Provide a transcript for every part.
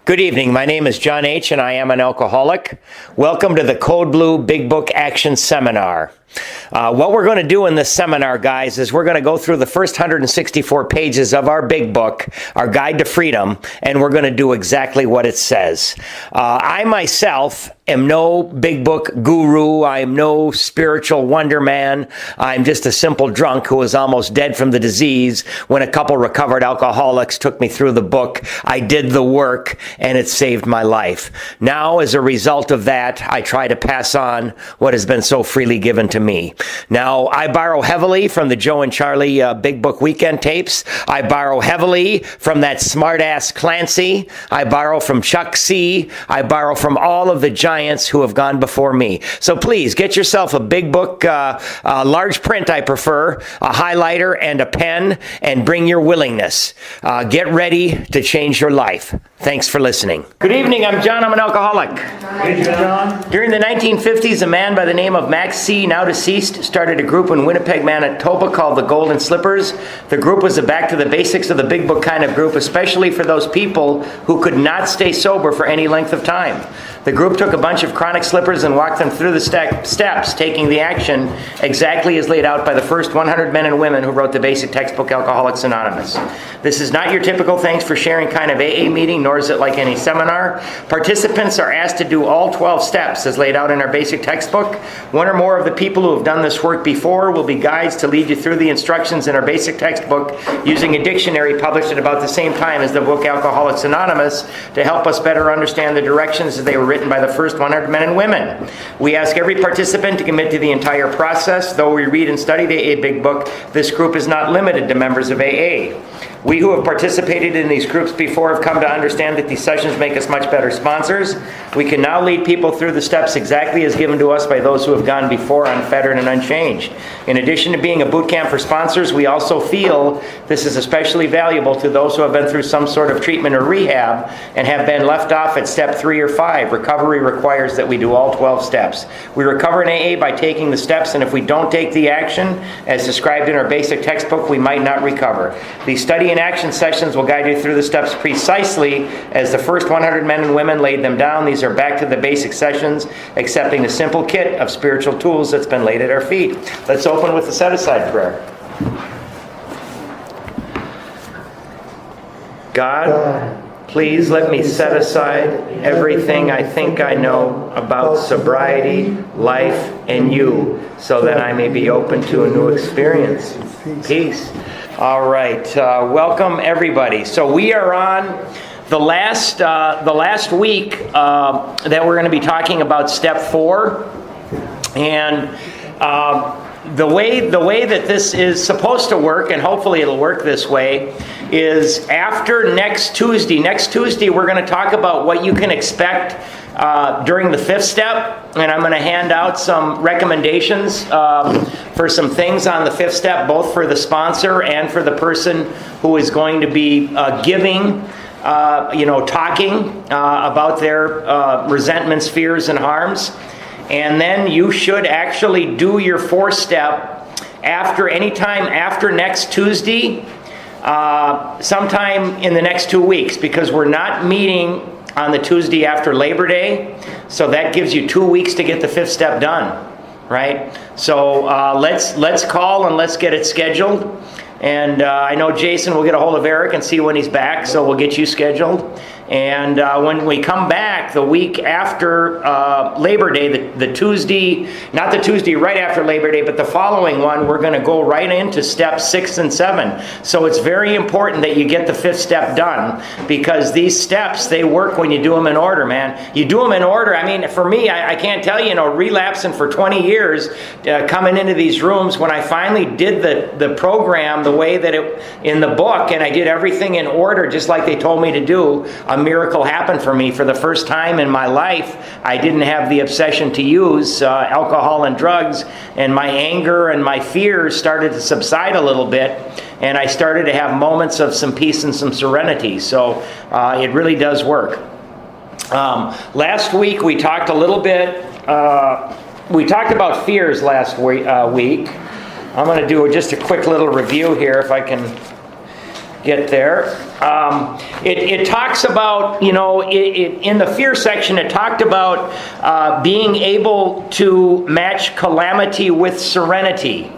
Good evening. My name is John H. and I am an alcoholic. Welcome to the Code Blue Big Book Action Seminar. What we're going to do in this seminar, guys, is we're going to go through the first 164 pages of our big book, our Guide to Freedom, and we're going to do exactly what it says. I myself am no big book guru. I am no spiritual wonder man. I'm just a simple drunk who was almost dead from the disease when a couple recovered alcoholics took me through the book. I did the work, and it saved my life. Now, as a result of that, I try to pass on what has been so freely given to me. Now, I borrow heavily from the Joe and Charlie Big Book Weekend tapes. I borrow heavily from that smartass Clancy. I borrow from Chuck C. I borrow from all of the giants who have gone before me. So please, get yourself a big book, large print I prefer, a highlighter and a pen, and bring your willingness. Get ready to change your life. Thanks for listening. Good evening, I'm John. I'm an alcoholic. Hey, John. During the 1950s, a man by the name of Max C., now deceased, started a group in Winnipeg, Manitoba called the Golden Slippers. The group was a back to the basics of the big book kind of group, especially for those people who could not stay sober for any length of time. The group took a bunch of chronic slippers and walked them through the steps, taking the action exactly as laid out by the first 100 men and women who wrote the basic textbook Alcoholics Anonymous. This is not your typical thanks for sharing kind of AA meeting, nor is it like any seminar. Participants are asked to do all 12 steps as laid out in our basic textbook. One or more of the people who have done this work before will be guides to lead you through the instructions in our basic textbook using a dictionary published at about the same time as the book Alcoholics Anonymous to help us better understand the directions as they were written by the first 100 men and women. We ask every participant to commit to the entire process. Though we read and study the AA Big Book, this group is not limited to members of AA. We who have participated in these groups before have come to understand that these sessions make us much better sponsors. We can now lead people through the steps exactly as given to us by those who have gone before, unfettered and unchanged. In addition to being a boot camp for sponsors, we also feel this is especially valuable to those who have been through some sort of treatment or rehab and have been left off at step 3 or 5. Recovery requires that we do all 12 steps. We recover in AA by taking the steps, and if we don't take the action, as described in our basic textbook, we might not recover. These study and action sessions will guide you through the steps precisely as the first 100 men and women laid them down. These are back to the basic sessions, accepting the simple kit of spiritual tools that's been laid at our feet. Let's open with the set-aside prayer. God, please let me set aside everything I think I know about sobriety, life, and you, so that I may be open to a new experience. Peace. All right. Welcome, everybody. So we are on the last week that we're going to be talking about step 4, and the way that this is supposed to work, and hopefully it'll work this way, is after next Tuesday. Next Tuesday, we're going to talk about what you can expect during the 5th step, and I'm going to hand out some recommendations for some things on the 5th step, both for the sponsor and for the person who is going to be talking about their resentments, fears, and harms. And then you should actually do your 4th step anytime after next Tuesday, sometime in the next 2 weeks, because we're not meeting on the Tuesday after Labor Day, so that gives you 2 weeks to get the 5th step done, right? So let's call and let's get it scheduled. And I know Jason will get a hold of Eric and see when he's back, so we'll get you scheduled. And when we come back the week after Labor Day, the Tuesday, not the Tuesday right after Labor Day, but the following one, we're going to go right into steps 6 and 7. So it's very important that you get the 5th step done, because these steps, they work when you do them in order, man. You do them in order. I mean, for me, I can't tell you, relapsing for 20 years, coming into these rooms, when I finally did the program the way that it in the book, and I did everything in order, just like they told me to do, a miracle happened for me. For the first time in my life, I didn't have the obsession to use alcohol and drugs, and my anger and my fears started to subside a little bit, and I started to have moments of some peace and some serenity. So it really does work. Last week we talked a little bit, we talked about fears last week. I'm going to do just a quick little review here if I can get there. It talks about, in the fear section, it talked about being able to match calamity with serenity.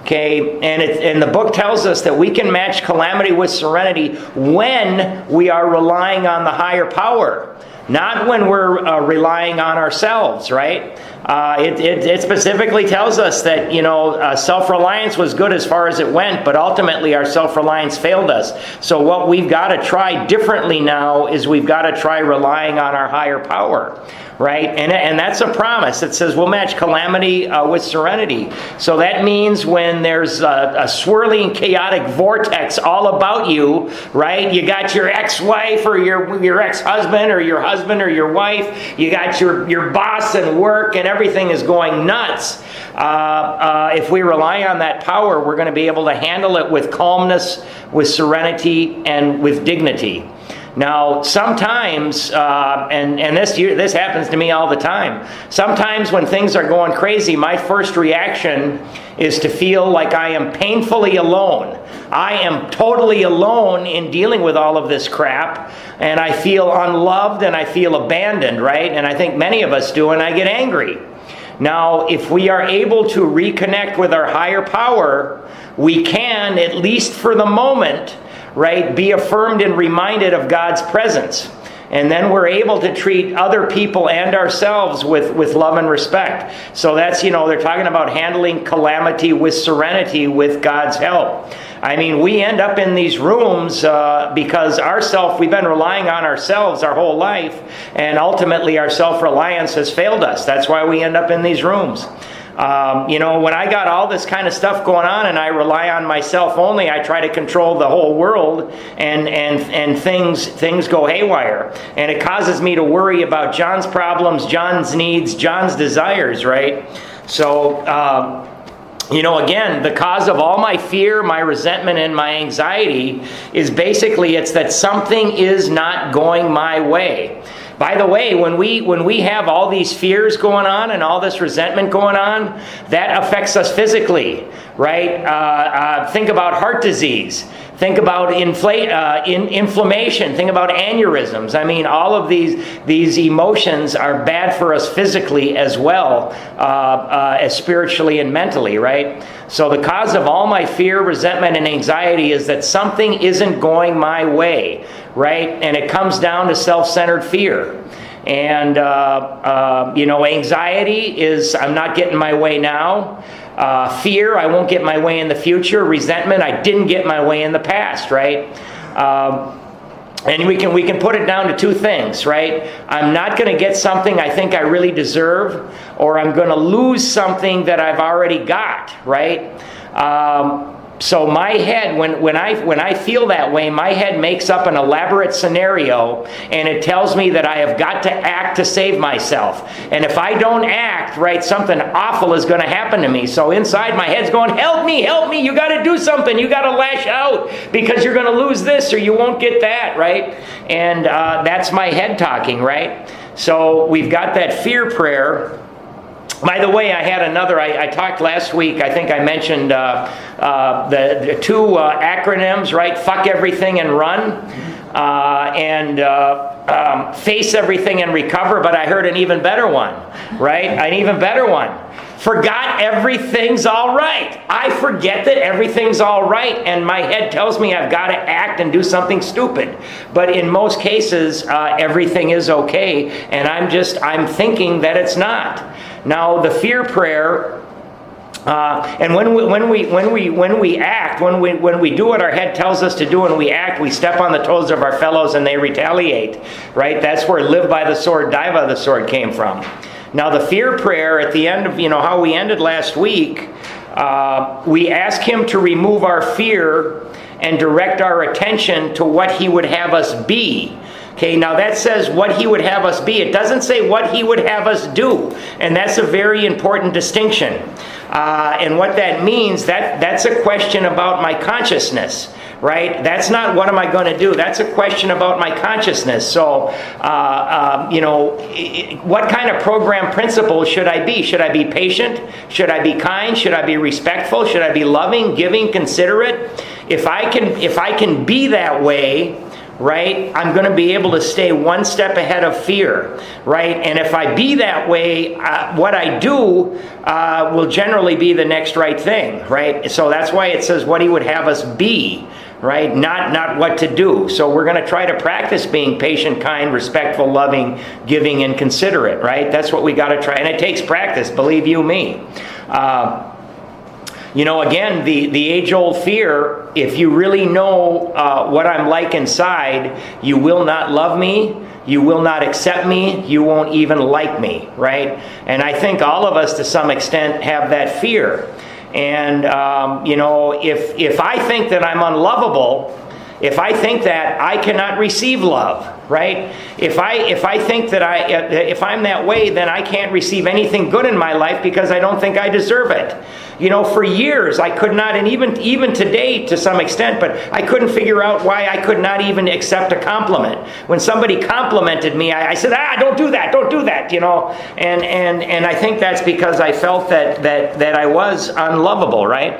Okay, and the book tells us that we can match calamity with serenity when we are relying on the higher power, not when we're relying on ourselves, right? It specifically tells us that, self-reliance was good as far as it went, but ultimately our self-reliance failed us. So what we've got to try differently now is we've got to try relying on our higher power. Right? And that's a promise. It says we'll match calamity with serenity. So that means when there's a swirling, chaotic vortex all about you, right? You got your ex-wife or your ex-husband or your wife. You got your boss and work and everything is going nuts. If we rely on that power, we're going to be able to handle it with calmness, with serenity, and with dignity. Now, sometimes, and this happens to me all the time, sometimes when things are going crazy, my first reaction is to feel like I am painfully alone. I am totally alone in dealing with all of this crap, and I feel unloved and I feel abandoned, right? And I think many of us do, and I get angry. Now, if we are able to reconnect with our higher power, we can, at least for the moment, right, be affirmed and reminded of God's presence. And then we're able to treat other people and ourselves with love and respect. So that's, they're talking about handling calamity with serenity with God's help. I mean, we end up in these rooms because we've been relying on ourselves our whole life, and ultimately our self-reliance has failed us. That's why we end up in these rooms. When I got all this kind of stuff going on and I rely on myself only, I try to control the whole world, and things go haywire. And it causes me to worry about John's problems, John's needs, John's desires, right? So, again, the cause of all my fear, my resentment, and my anxiety is basically it's that something is not going my way. By the way, when we have all these fears going on and all this resentment going on, that affects us physically, right? Think about heart disease. Think about inflammation. Think about aneurysms. I mean, all of these emotions are bad for us physically as well as spiritually and mentally, right? So the cause of all my fear, resentment, and anxiety is that something isn't going my way, right? And it comes down to self-centered fear. And, anxiety is I'm not getting my way now. Fear, I won't get my way in the future. Resentment, I didn't get my way in the past, right? And we can put it down to two things, right? I'm not going to get something I think I really deserve, or I'm going to lose something that I've already got, right? So my head, when I feel that way, my head makes up an elaborate scenario, and it tells me that I have got to act to save myself. And if I don't act, right, something awful is going to happen to me. So inside my head's going, help me, you got to do something, you got to lash out, because you're going to lose this or you won't get that, right? And that's my head talking, right? So we've got that fear prayer. By the way, I had another, I talked last week, I think I mentioned the two acronyms, right? Fuck everything and run, and face everything and recover, but I heard an even better one, right? An even better one. Forgot everything's all right. I forget that everything's all right, and my head tells me I've got to act and do something stupid. But in most cases, everything is okay, and I'm thinking that it's not. Now, the fear prayer, and when we act, when we do what our head tells us to do and we act, we step on the toes of our fellows and they retaliate, right? That's where live by the sword, die by the sword came from. Now, the fear prayer at the end of, how we ended last week, we ask him to remove our fear and direct our attention to what he would have us be. Okay, now that says what he would have us be. It doesn't say what he would have us do. And that's a very important distinction. And what that means, that's a question about my consciousness, right? That's not what am I going to do. That's a question about my consciousness. So, what kind of program principle should I be? Should I be patient? Should I be kind? Should I be respectful? Should I be loving, giving, considerate? if I can be that way, right, I'm going to be able to stay one step ahead of fear, right? And if I be that way, what I do will generally be the next right thing, right? So that's why it says what he would have us be, right? Not what to do. So we're going to try to practice being patient, kind, respectful, loving, giving, and considerate, right? That's what we got to try. And it takes practice, believe you me. Again, the age-old fear, if you really know what I'm like inside, you will not love me, you will not accept me, you won't even like me, right? And I think all of us, to some extent, have that fear. And, if I think that I'm unlovable, if I think that I cannot receive love, right? If I think that if I'm that way, then I can't receive anything good in my life because I don't think I deserve it. For years I could not, and even today to some extent, but I couldn't figure out why I could not even accept a compliment. When somebody complimented me, I said, don't do that, and I think that's because I felt that I was unlovable, right?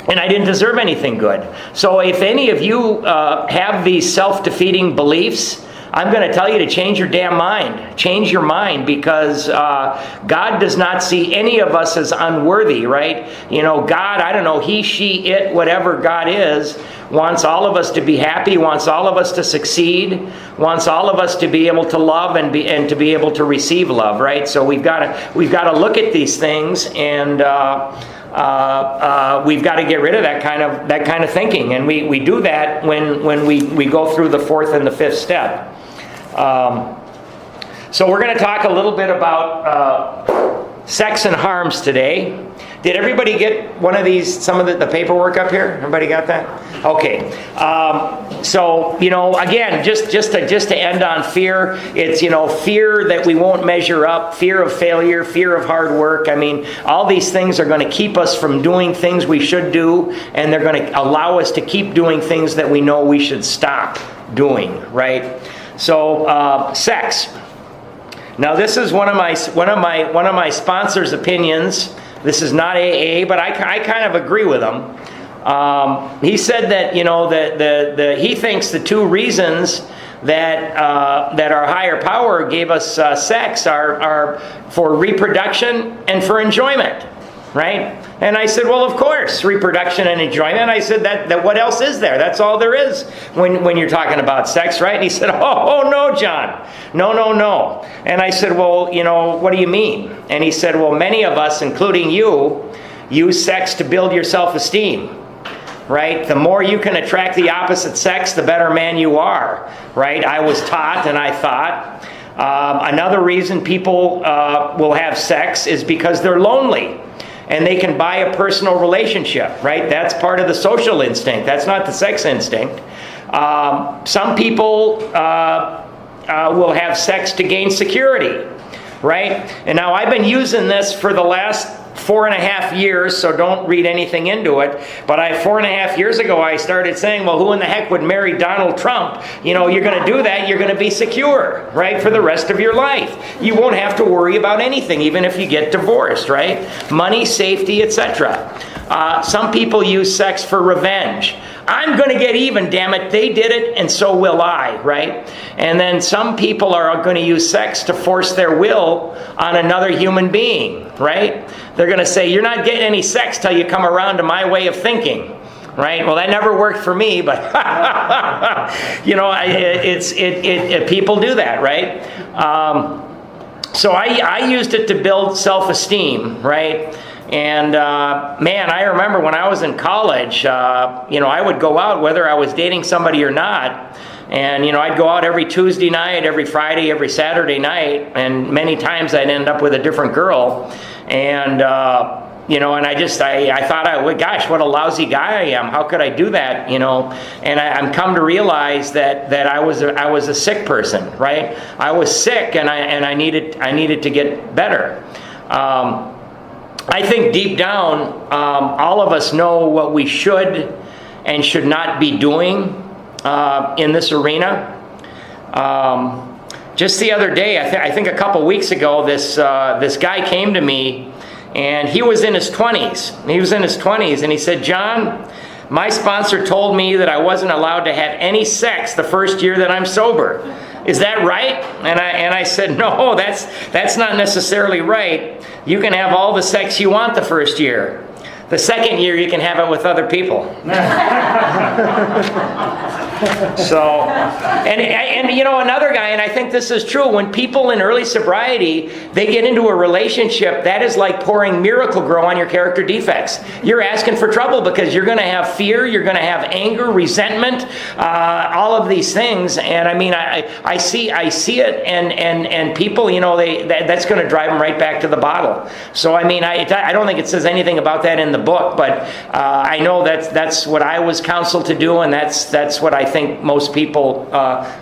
And I didn't deserve anything good. So if any of you have these self-defeating beliefs, I'm going to tell you to change your damn mind. Change your mind, because God does not see any of us as unworthy, right? God, I don't know, he, she, it, whatever God is, wants all of us to be happy, wants all of us to succeed, wants all of us to be able to love and to be able to receive love, right? So we've got to look at these things, and we've got to get rid of that kind of thinking, and we do that when we go through the fourth and the fifth step. So we're going to talk a little bit about sex and harms today. Did everybody get one of these, some of the paperwork up here? Everybody got that? Okay. So, again, just to end on fear, it's, fear that we won't measure up, fear of failure, fear of hard work. I mean, all these things are going to keep us from doing things we should do, and they're going to allow us to keep doing things that we know we should stop doing, right? So, sex. Now, this is one of my sponsors' opinions. This is not AA, but I kind of agree with him. He said that he thinks the two reasons that our higher power gave us sex are for reproduction and for enjoyment, right? And I said, well, of course, reproduction and enjoyment. I said that what else is there? That's all there is when you're talking about sex, right? And he said, oh no, John, no. And I said, well, what do you mean? And he said, well, many of us, including you, use sex to build your self-esteem, right? The more you can attract the opposite sex, the better man you are, right? I was taught, and I thought. Another reason people will have sex is because they're lonely. And they can buy a personal relationship, right? That's part of the social instinct. That's not the sex instinct. Some people will have sex to gain security, right? And now I've been using this for the last 4.5 years, so don't read anything into it. But 4.5 years ago, I started saying, well, who in the heck would marry Donald Trump? You're going to do that, you're going to be secure, right, for the rest of your life. You won't have to worry about anything, even if you get divorced, right? Money, safety, etc. Some people use sex for revenge. I'm going to get even, damn it. They did it, and so will I, right? And then some people are going to use sex to force their will on another human being, right? They're going to say, you're not getting any sex till you come around to my way of thinking, right? Well, that never worked for me, but people do that, right? So I used it to build self-esteem, right? And man, I remember when I was in college, I would go out whether I was dating somebody or not. And, I'd go out every Tuesday night, every Friday, every Saturday night. And many times I'd end up with a different girl. And, and I thought, gosh, what a lousy guy I am. How could I do that? And I'm come to realize that I was a sick person, right? I was sick, and I needed to get better. I think deep down, all of us know what we should and should not be doing in this arena. Just the other day, I think a couple weeks ago, this guy came to me, and he was in his 20s. He was in his 20s, and he said, John, My sponsor told me that I wasn't allowed to have any sex the first year that I'm sober. Is that right? And I said, no, that's not necessarily right. You can have all the sex you want the first year. The second year, you can have it with other people. So, and you know, another guy, and I think this is true, when people in early sobriety, they get into a relationship, that is like pouring Miracle-Gro on your character defects. You're asking for trouble because you're going to have fear, you're going to have anger, resentment, all of these things. And I mean, I see it, and people, you know, that's going to drive them right back to the bottle. So I mean, I don't think it says anything about that in the book, but I know that's what I was counseled to do, and that's what I think most people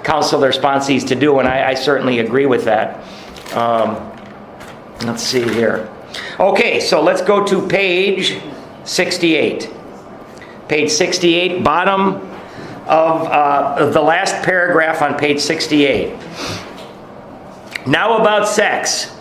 counsel their sponsees to do, and I certainly agree with that. Let's see here. Okay, so let's go to page 68. Page 68, bottom of the last paragraph on page 68. Now about sex.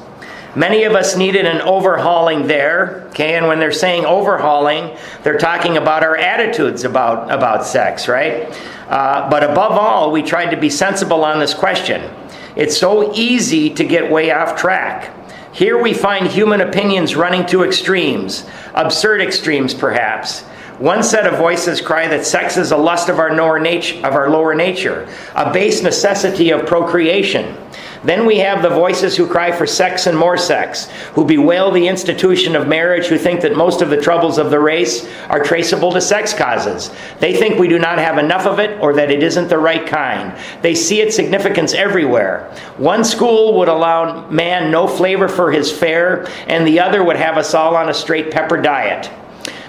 Many of us needed an overhauling there, okay? And when they're saying overhauling, they're talking about our attitudes about sex, right? But above all, we tried to be sensible on this question. It's so easy to get way off track. Here we find human opinions running to extremes, absurd extremes perhaps. One set of voices cry that sex is a lust of our lower nature, a base necessity of procreation. Then we have the voices who cry for sex and more sex, who bewail the institution of marriage, who think that most of the troubles of the race are traceable to sex causes. They think we do not have enough of it, or that it isn't the right kind. They see its significance everywhere. One school would allow man no flavor for his fare, and the other would have us all on a straight pepper diet.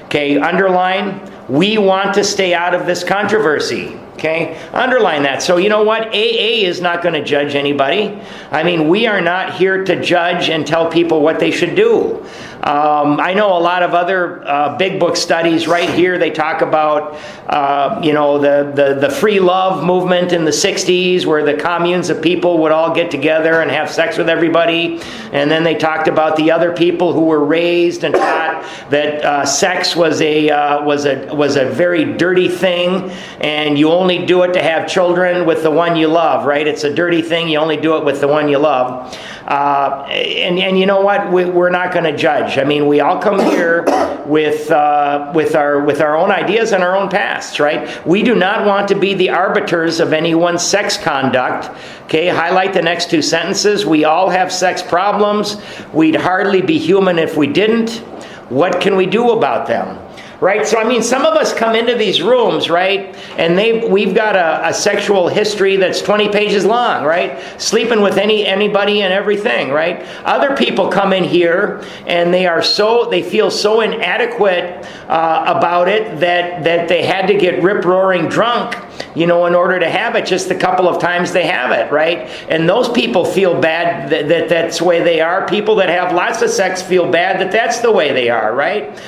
Okay, underline, we want to stay out of this controversy. Okay, underline that. So you know what? AA is not going to judge anybody. I mean, we are not here to judge and tell people what they should do. I know a lot of other big book studies right here. They talk about, the free love movement in the 60s, where the communes of people would all get together and have sex with everybody. And then they talked about the other people who were raised and taught that sex was a very dirty thing, and you only do it to have children with the one you love, right? It's a dirty thing. You only do it with the one you love. And you know what? We're not going to judge. I mean, we all come here with our own ideas and our own pasts, right? We do not want to be the arbiters of anyone's sex conduct. Okay, highlight the next two sentences. We all have sex problems. We'd hardly be human if we didn't. What can we do about them? Right? So, I mean, some of us come into these rooms, right, and we've got a sexual history that's 20 pages long, right? Sleeping with anybody and everything, right? Other people come in here and they feel so inadequate about it that they had to get rip-roaring drunk, in order to have it just a couple of times they have it, right? And those people feel bad that that's the way they are. People that have lots of sex feel bad that that's the way they are, right?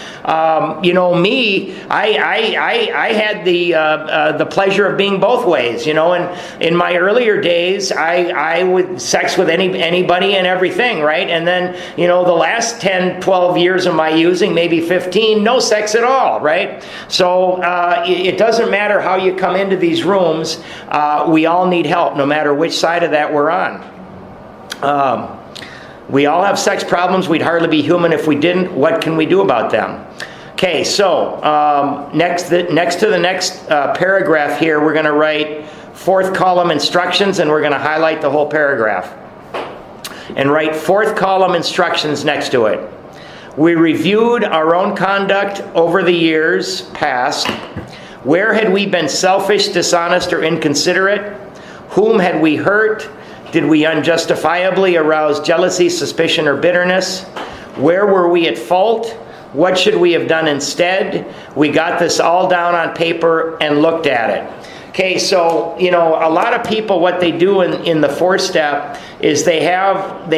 Me, I had the pleasure of being both ways, and in my earlier days, I would sex with anybody and everything, right? And then, the last 10, 12 years of my using, maybe 15, no sex at all, right? So it doesn't matter how you come into these rooms, we all need help, no matter which side of that we're on. We all have sex problems. We'd hardly be human if we didn't. What can we do about them? Okay, so next to the next paragraph here, we're going to write fourth column instructions, and we're going to highlight the whole paragraph. And write fourth column instructions next to it. We reviewed our own conduct over the years past. Where had we been selfish, dishonest, or inconsiderate? Whom had we hurt? Did we unjustifiably arouse jealousy, suspicion, or bitterness? Where were we at fault? What should we have done instead? We got this all down on paper and looked at it. Okay, so, a lot of people, what they do in the fourth step is they have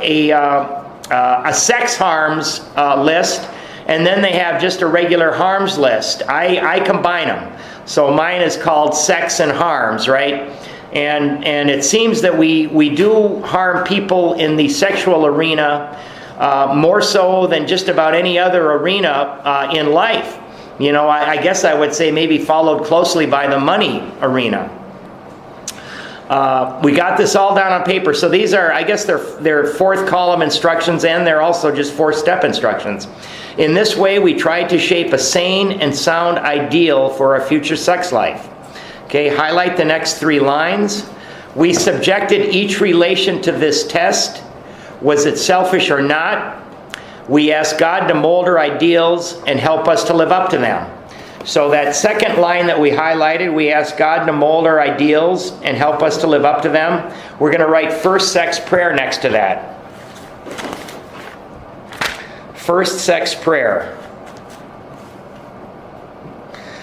a sex harms list, and then they have just a regular harms list. I combine them. So mine is called sex and harms, right? And it seems that we do harm people in the sexual arena more so than just about any other arena in life. I guess I would say maybe followed closely by the money arena. We got this all down on paper. So these are, I guess they're fourth column instructions, and they're also just four-step instructions. In this way, we tried to shape a sane and sound ideal for our future sex life. Okay, highlight the next 3 lines. We subjected each relation to this test. Was it selfish or not? We asked God to mold our ideals and help us to live up to them. So that second line that we highlighted, we asked God to mold our ideals and help us to live up to them. We're going to write first sex prayer next to that. First sex prayer.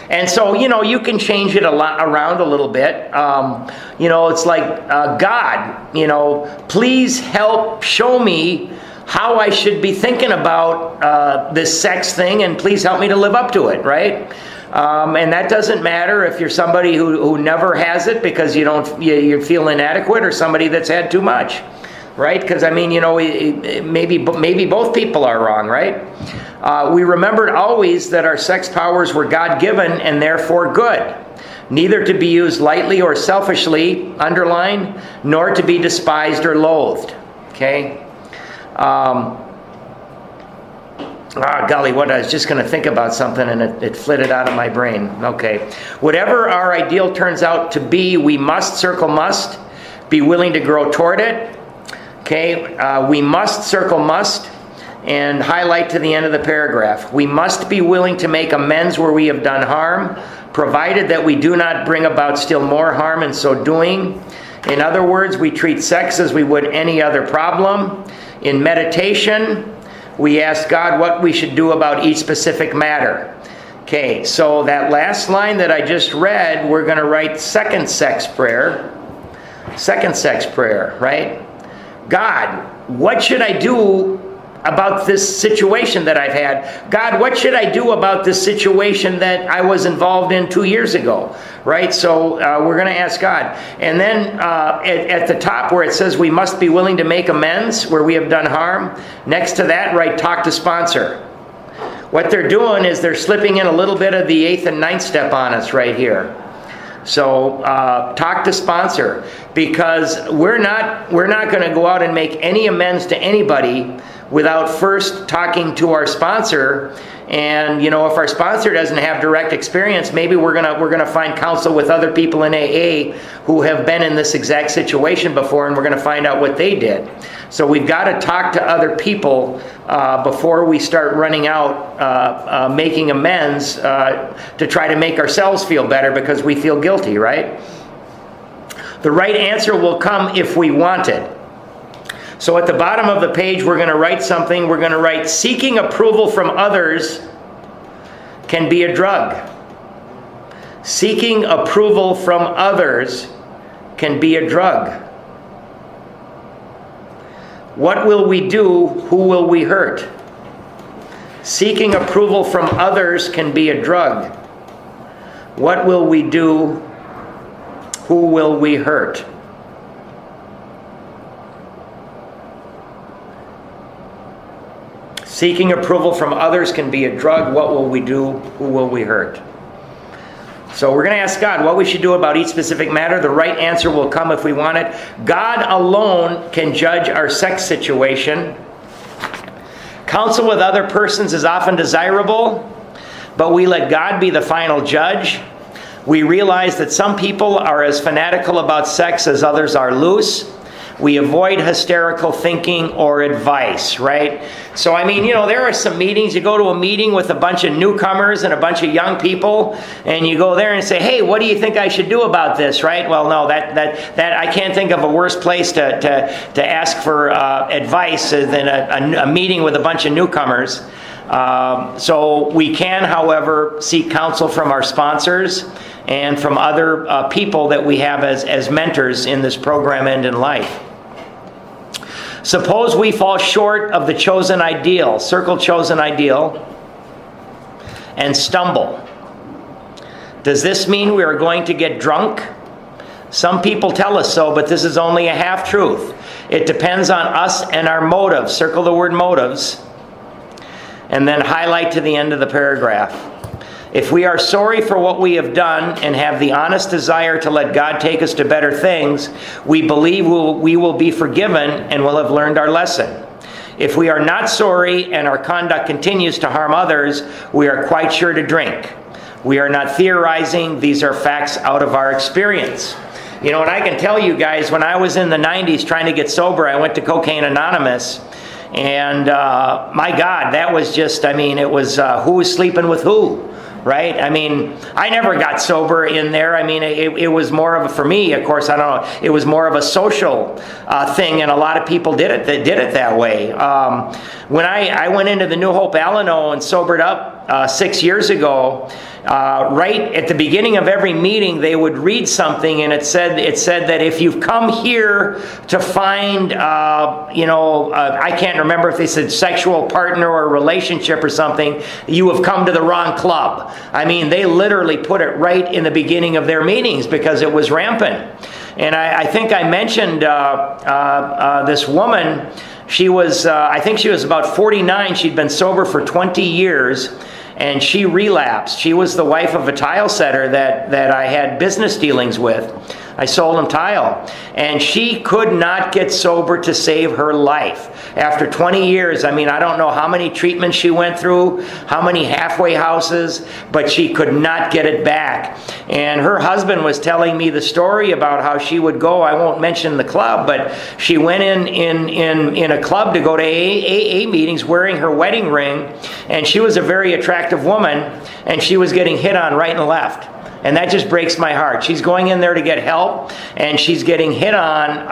And so, you can change it around a little bit. It's like, God, please help show me how I should be thinking about this sex thing, and please help me to live up to it, right? And that doesn't matter if you're somebody who never has it because you feel inadequate, or somebody that's had too much, right? Because maybe both people are wrong, right? We remembered always that our sex powers were God-given and therefore good, neither to be used lightly or selfishly, underline, nor to be despised or loathed. Okay. Golly, I was just going to think about something and it flitted out of my brain. Okay. Whatever our ideal turns out to be, we must, circle must, be willing to grow toward it. Okay. We must, circle must, and highlight to the end of the paragraph. We must be willing to make amends where we have done harm, provided that we do not bring about still more harm in so doing. In other words, we treat sex as we would any other problem. In meditation, we ask God what we should do about each specific matter. Okay, so that last line that I just read, we're going to write second sex prayer. Second sex prayer, right? God, what should I do about this situation that I've had? God, what should I do about this situation that I was involved in 2 years ago? Right? So we're going to ask God. And then at the top where it says we must be willing to make amends where we have done harm, next to that, write talk to sponsor. What they're doing is they're slipping in a little bit of the 8th and 9th step on us right here. So talk to sponsor, because we're not going to go out and make any amends to anybody without first talking to our sponsor. And if our sponsor doesn't have direct experience, maybe we're gonna find counsel with other people in AA who have been in this exact situation before, and we're gonna find out what they did. So we've got to talk to other people before we start running out making amends to try to make ourselves feel better because we feel guilty, right? The right answer will come if we want it. So at the bottom of the page, we're going to write something. We're going to write, seeking approval from others can be a drug. Seeking approval from others can be a drug. What will we do? Who will we hurt? Seeking approval from others can be a drug. What will we do? Who will we hurt? Seeking approval from others can be a drug. What will we do? Who will we hurt? So we're going to ask God what we should do about each specific matter. The right answer will come if we want it. God alone can judge our sex situation. Counsel with other persons is often desirable, but we let God be the final judge. We realize that some people are as fanatical about sex as others are loose. We avoid hysterical thinking or advice, right? So, there are some meetings. You go to a meeting with a bunch of newcomers and a bunch of young people, and you go there and say, hey, what do you think I should do about this, right? Well, no, that I can't think of a worse place to ask for advice than a meeting with a bunch of newcomers. So we can, however, seek counsel from our sponsors and from other people that we have as mentors in this program and in life. Suppose we fall short of the chosen ideal, circle chosen ideal, and stumble. Does this mean we are going to get drunk? Some people tell us so, but this is only a half-truth. It depends on us and our motives. Circle the word motives, and then highlight to the end of the paragraph. If we are sorry for what we have done and have the honest desire to let God take us to better things, we believe we will be forgiven and will have learned our lesson. If we are not sorry and our conduct continues to harm others, we are quite sure to drink. We are not theorizing. These are facts out of our experience. You know, and I can tell you guys, when I was in the 90s trying to get sober, I went to Cocaine Anonymous. And my God, that was just, I mean, it was who was sleeping with who, right? I mean, I never got sober in there. I mean, it was more of a, for me, of course, I don't know, it was more of a social thing, and a lot of people did it that way. When I went into the New Hope Al-Anon and sobered up 6 years ago, right at the beginning of every meeting, they would read something, and it said that if you've come here to find, I can't remember if they said sexual partner or relationship or something, you have come to the wrong club. I mean, they literally put it right in the beginning of their meetings because it was rampant. And I think I mentioned this woman. She was, I think she was about 49. She'd been sober for 20 years. And she relapsed. She was the wife of a tile setter that I had business dealings with. I sold him tile. And she could not get sober to save her life. After 20 years, I mean, I don't know how many treatments she went through, how many halfway houses, but she could not get it back. And her husband was telling me the story about how she would go, I won't mention the club, but she went in a club to go to AA meetings wearing her wedding ring, and she was a very attractive woman, and she was getting hit on right and left. And that just breaks my heart. She's going in there to get help, and she's getting hit on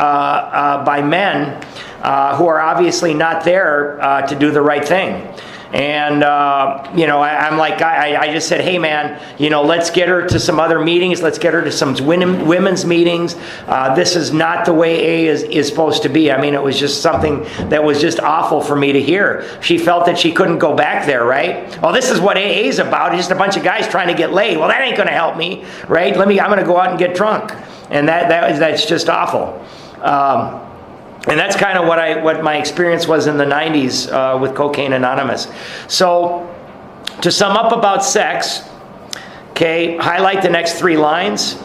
by men who are obviously not there to do the right thing. And, I'm like, I just said, hey, man, let's get her to some other meetings. Let's get her to some women's meetings. This is not the way AA is supposed to be. I mean, it was just something that was just awful for me to hear. She felt that she couldn't go back there, right? Well, this is what AA is about. It's just a bunch of guys trying to get laid. Well, that ain't going to help me, right? I'm going to go out and get drunk. And that's just awful. And that's kind of what my experience was in the 90s with Cocaine Anonymous. So, to sum up about sex, okay, highlight the next 3 lines.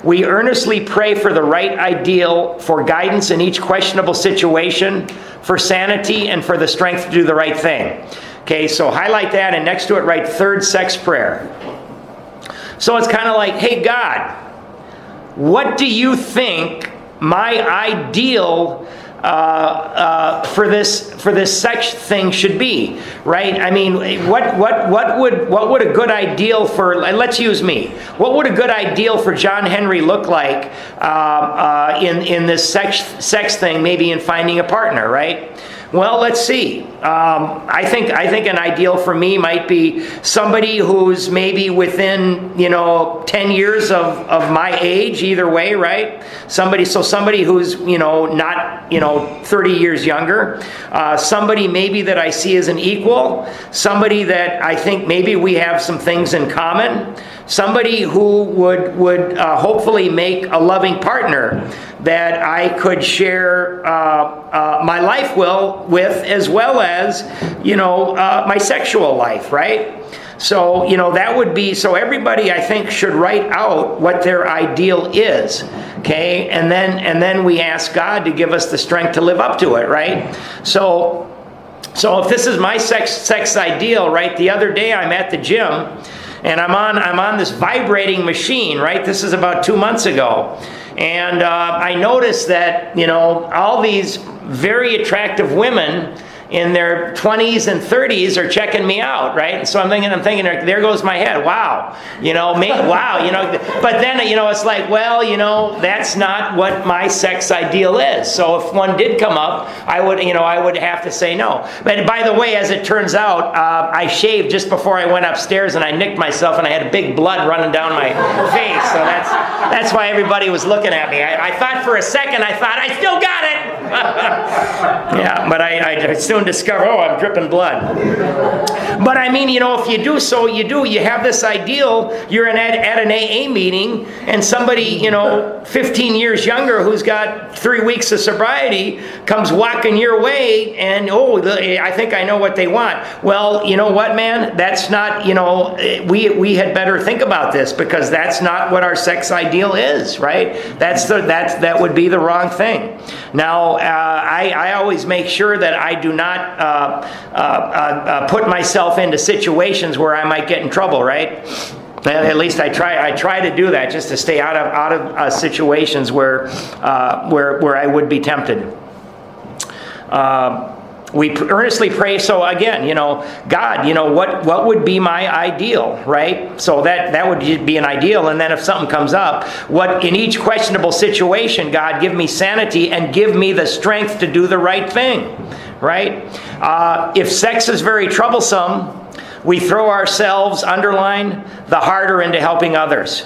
We earnestly pray for the right ideal, for guidance in each questionable situation, for sanity, and for the strength to do the right thing. Okay, so highlight that, and next to it write third sex prayer. So it's kind of like, hey, God, what do you think my ideal for this sex thing should be, right? I mean, what would a good ideal for, let's use me. What would a good ideal for John Henry look like in this sex thing, maybe in finding a partner, right? Well, let's see. I think an ideal for me might be somebody who's maybe within 10 years of my age, either way, right? Somebody who's not 30 years younger. Somebody maybe that I see as an equal. Somebody that I think maybe we have some things in common. Somebody who would hopefully make a loving partner that I could share my life with, as well as my sexual life, right? So that would be, so everybody I think should write out what their ideal is, okay, and then we ask God to give us the strength to live up to it, right? So if this is my sex ideal, right? The other day I'm at the gym. And I'm on this vibrating machine, right? This is about 2 months ago. And I noticed that, all these very attractive women in their 20s and 30s are checking me out, right? And so I'm thinking, there goes my head. Wow, wow, But then, it's like, well, that's not what my sex ideal is. So if one did come up, I would have to say no. But by the way, as it turns out, I shaved just before I went upstairs, and I nicked myself, and I had big blood running down my face. So that's why everybody was looking at me. I thought for a second, I still got it. Yeah, but I soon soon discover, oh, I'm dripping blood. But I mean, if you do so, you have this ideal, you're at an AA meeting, and somebody, 15 years younger who's got 3 weeks of sobriety comes walking your way, and, I think I know what they want. Well, you know what, man? That's not, we had better think about this, because that's not what our sex ideal is, right? That would be the wrong thing. Now, I always make sure that I do not put myself into situations where I might get in trouble, right? At least I try to do that, just to stay out of situations where I would be tempted. We earnestly pray. So again, God, what would be my ideal, right? So that would be an ideal. And then if something comes up, what in each questionable situation, God, give me sanity and give me the strength to do the right thing, right? If sex is very troublesome, we throw ourselves, underline, the harder into helping others.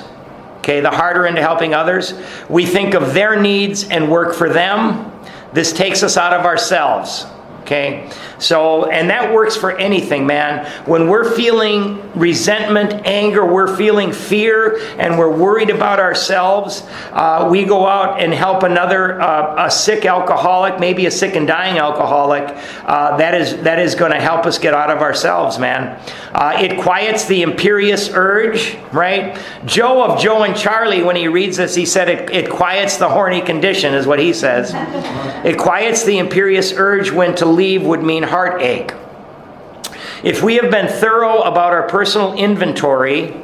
Okay, the harder into helping others. We think of their needs and work for them. This takes us out of ourselves. Okay, so, and that works for anything, man. When we're feeling resentment, anger, we're feeling fear, and we're worried about ourselves, we go out and help another, a sick alcoholic, maybe a sick and dying alcoholic. That is going to help us get out of ourselves, man. It quiets the imperious urge, right? Joe of Joe and Charlie, when he reads this, he said it quiets the horny condition, is what he says. It quiets the imperious urge when to leave would mean heartache. If we have been thorough about our personal inventory,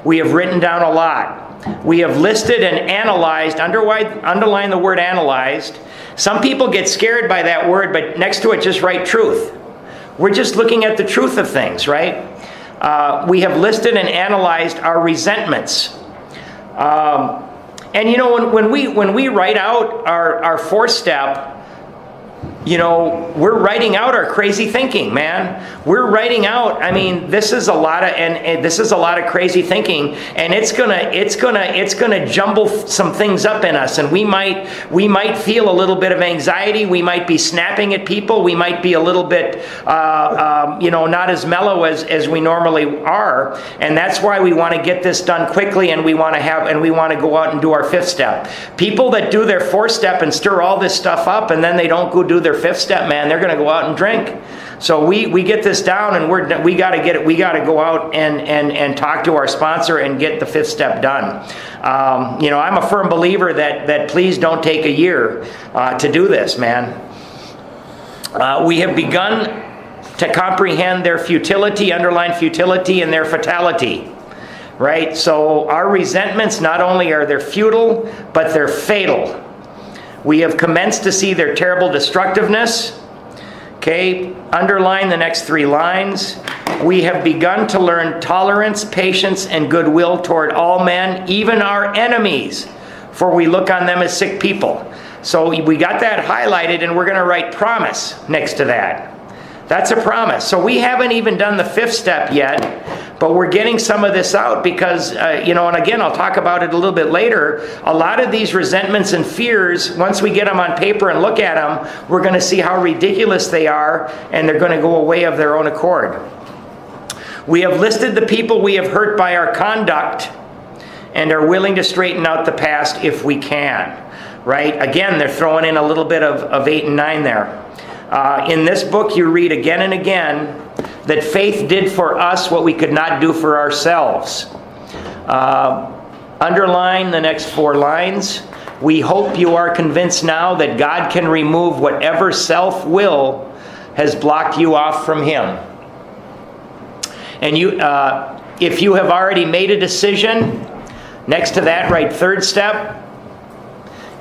we have written down a lot. We have listed and analyzed, underline the word analyzed. Some people get scared by that word, but next to it just write truth. We're just looking at the truth of things, right? We have listed and analyzed our resentments. And when we write out our 4-step, we're writing out our crazy thinking, man. We're writing out, this is a lot of crazy thinking, and it's gonna jumble some things up in us, and we might feel a little bit of anxiety. We might be snapping at people. We might be a little bit, not as mellow as we normally are, and that's why we want to get this done quickly, and we want to go out and do our 5th step. People that do their 4th step and stir all this stuff up, and then they don't go do their 5th step, man, they're going to go out and drink. So we get this down, and we got to get it. We got to go out and talk to our sponsor and get the 5th step done. I'm a firm believer that please don't take a year to do this, man. We have begun to comprehend their futility, underline futility, and their fatality. Right? So our resentments, not only are they futile, but they're fatal. We have commenced to see their terrible destructiveness. Okay, underline the next 3 lines. We have begun to learn tolerance, patience, and goodwill toward all men, even our enemies, for we look on them as sick people. So we got that highlighted, and we're going to write promise next to that. That's a promise. So we haven't even done the 5th step yet, but we're getting some of this out because, and again, I'll talk about it a little bit later. A lot of these resentments and fears, once we get them on paper and look at them, we're going to see how ridiculous they are, and they're going to go away of their own accord. We have listed the people we have hurt by our conduct and are willing to straighten out the past if we can. Right? Again, they're throwing in a little bit of 8 and 9 there. In this book, you read again and again that faith did for us what we could not do for ourselves. Underline the next 4 lines. We hope you are convinced now that God can remove whatever self-will has blocked you off from Him. And if you have already made a decision, next to that, write 3rd step.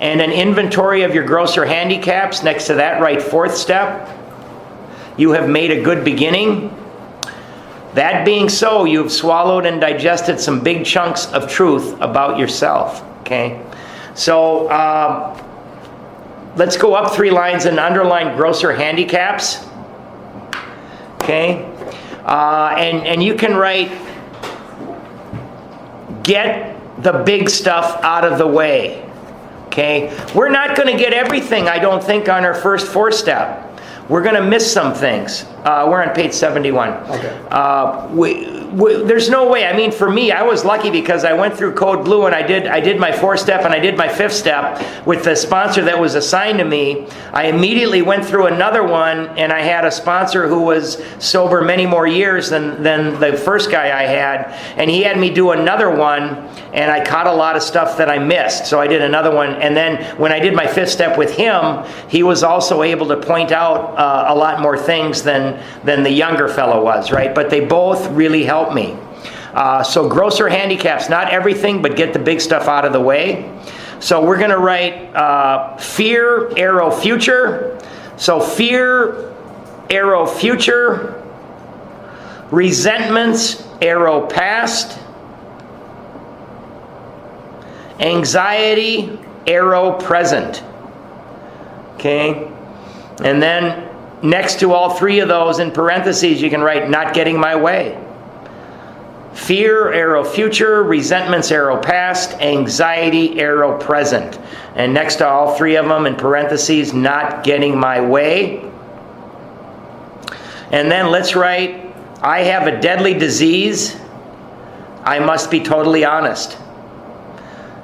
And an inventory of your grosser handicaps. Next to that, write 4th step. You have made a good beginning. That being so, you've swallowed and digested some big chunks of truth about yourself. Okay? So, let's go up 3 lines and underline grosser handicaps. Okay? And you can write, get the big stuff out of the way. Okay, we're not going to get everything, I don't think, on our first 4 step. we're going to miss some things. We're on page 71. Okay. There's no way. I mean, for me, I was lucky because I went through Code Blue and I did my 4-step and I did my 5th step with the sponsor that was assigned to me. I immediately went through another one, and I had a sponsor who was sober many more years than the first guy I had, and he had me do another one, and I caught a lot of stuff that I missed. So I did another one, and then when I did my 5th step with him, he was also able to point out a lot more things than the younger fellow was, right? But they both really helped me. So grosser handicaps, not everything, but get the big stuff out of the way. So we're going to write fear, arrow, future. So fear, arrow, future. Resentments, arrow, past. Anxiety, arrow, present. Okay? And then next to all 3 of those in parentheses, you can write not getting my way. Fear, arrow, future. Resentments, arrow, past. Anxiety, arrow, present. And next to all 3 of them in parentheses, not getting my way. And then let's write, I have a deadly disease. I must be totally honest.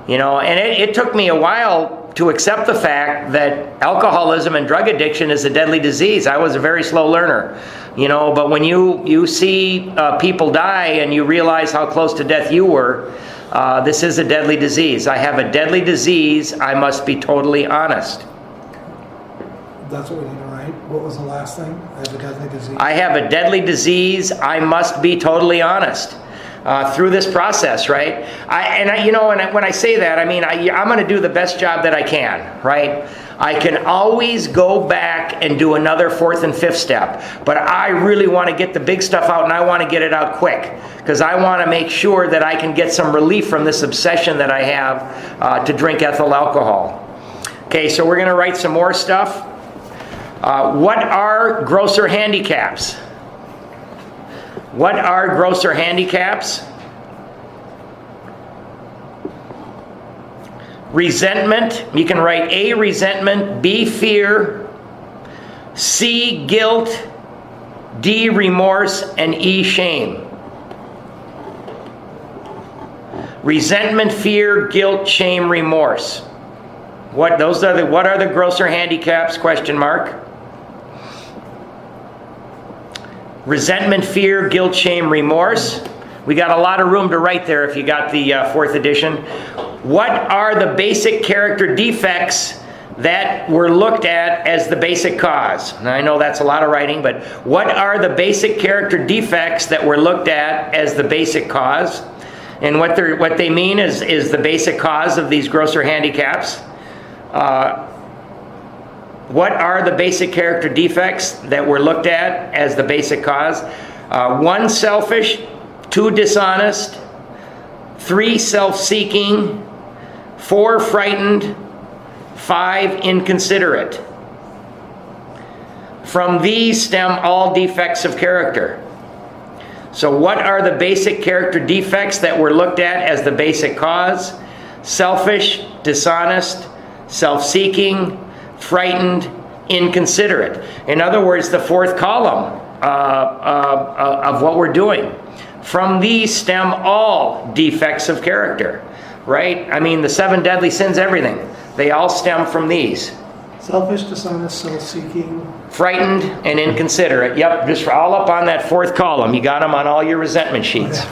You know, and it took me a while to accept the fact that alcoholism and drug addiction is a deadly disease. I was a very slow learner, you know, but when you see people die and you realize how close to death you were, this is a deadly disease. I have a deadly disease. I must be totally honest. That's what we need to write. What was the last thing? I have a deadly disease. I have a deadly disease. I must be totally honest. Through this process, right? When I say that, I mean, I'm going to do the best job that I can, right? I can always go back and do another 4th and 5th step, but I really want to get the big stuff out, and I want to get it out quick because I want to make sure that I can get some relief from this obsession that I have to drink ethyl alcohol. Okay, so we're going to write some more stuff. What are grosser handicaps? What are grosser handicaps? Resentment. You can write A, resentment, B, fear, C, guilt, D, remorse, and E, shame. Resentment, fear, guilt, shame, remorse. What are the grosser handicaps? Question mark. Resentment, fear, guilt, shame, remorse. We got a lot of room to write there if you got the 4th edition. What are the basic character defects that were looked at as the basic cause? Now, I know that's a lot of writing, but what are the basic character defects that were looked at as the basic cause? And what they mean is the basic cause of these grosser handicaps. What are the basic character defects that were looked at as the basic cause? 1, selfish. 2, dishonest. 3, self-seeking. 4, frightened. 5, inconsiderate. From these stem all defects of character. So what are the basic character defects that were looked at as the basic cause? Selfish, dishonest, self-seeking, frightened, inconsiderate. In other words, the 4th column of what we're doing. From these stem all defects of character, right? I mean, the 7 deadly sins, everything. They all stem from these. Selfish, dishonest, self-seeking. Frightened and inconsiderate. Yep, just all up on that 4th column. You got them on all your resentment sheets.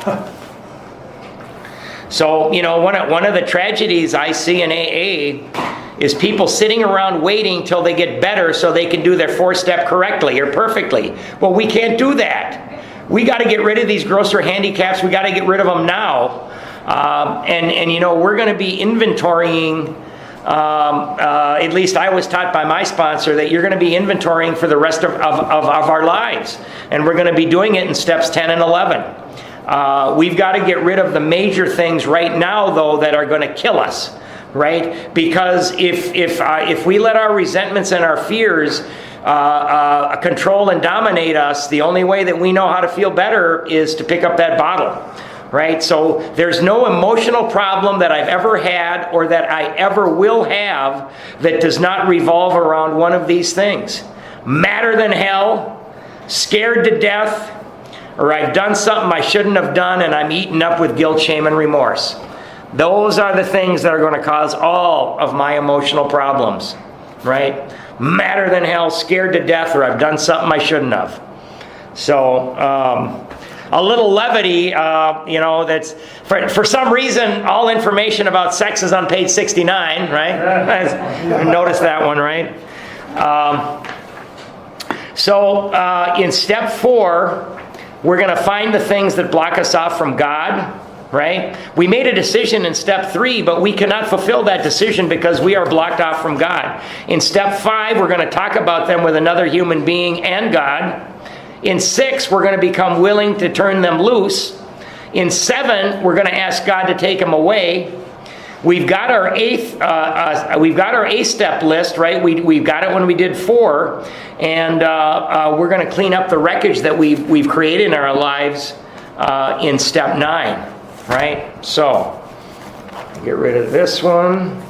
So, you know, one of the tragedies I see in AA is people sitting around waiting till they get better so they can do their 4-step correctly or perfectly. Well, we can't do that. We got to get rid of these grosser handicaps. We got to get rid of them now. And you know, we're going to be inventorying. At least I was taught by my sponsor that you're going to be inventorying for the rest of our lives. And we're going to be doing it in steps 10 and 11. We've got to get rid of the major things right now, though, that are going to kill us. Right? Because if we let our resentments and our fears control and dominate us, the only way that we know how to feel better is to pick up that bottle. Right? So there's no emotional problem that I've ever had or that I ever will have that does not revolve around one of these things. madder than hell, scared to death, or I've done something I shouldn't have done and I'm eaten up with guilt, shame, and remorse. Those are the things that are going to cause all of my emotional problems, right? Madder than hell, scared to death, or I've done something I shouldn't have. So, a little levity, that's, for some reason, all information about sex is on page 69, right? Notice that one, right? In step 4, we're going to find the things that block us off from God, right? We made a decision in step 3, but we cannot fulfill that decision because we are blocked off from God. In step 5, we're going to talk about them with another human being and God. In 6, we're going to become willing to turn them loose. In 7, we're going to ask God to take them away. We've got our eighth step list, right? We've got it when we did 4, and we're going to clean up the wreckage that we've created in our lives in step 9, right? So get rid of this one.